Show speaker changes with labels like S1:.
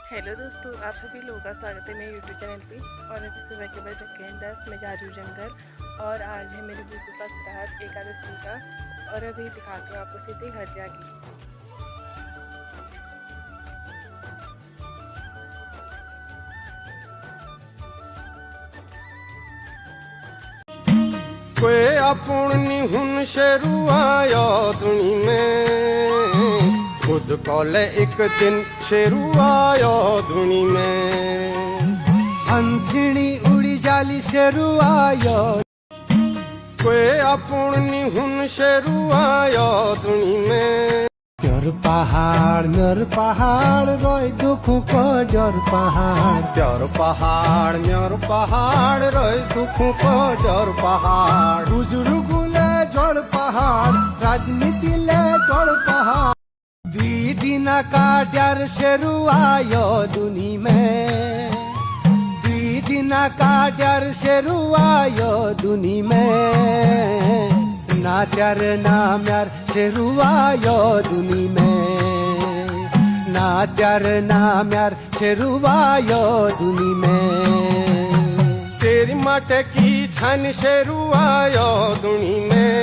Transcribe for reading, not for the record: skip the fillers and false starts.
S1: Hello दोस्तों, आप सभी लोगों का स्वागत है मेरे यूट्यूब चैनल पे। और अभी सुबह के बज रखे हैं 10। मैं जा रही हूँ जंगल और आज है मेरे बुद्धू का श्राद्ध एकादशी का। और अभी दिखाती हूँ आपको सीधे घर जाके।
S2: कोई अपुनी हुन शेरुआया दुनी में खुद कौले एक दिन शेरुआया दुनी में
S3: हंसनी उड़ी जाली शेरुआया
S2: कोई अपुनी हुन शेरुआया दुनी में
S3: डर पहाड़ रोय दुख को डर पहाड़
S2: म्योर पहाड़ रोय दुख को डर पहाड़
S3: बुजुर्ग ले जड़ पहाड़ राजनीति ले जड़ पहाड़ दुई दिन का डर शेरुआयो दुनी में दुई दिन का डर शेरुआयो दुनी में ना डर ना म्यार शेरुआयो दुनी में ना डर ना म्यार शेरुआयो दुनी में
S2: तेरी माटे की छन शेरुआया दुनी में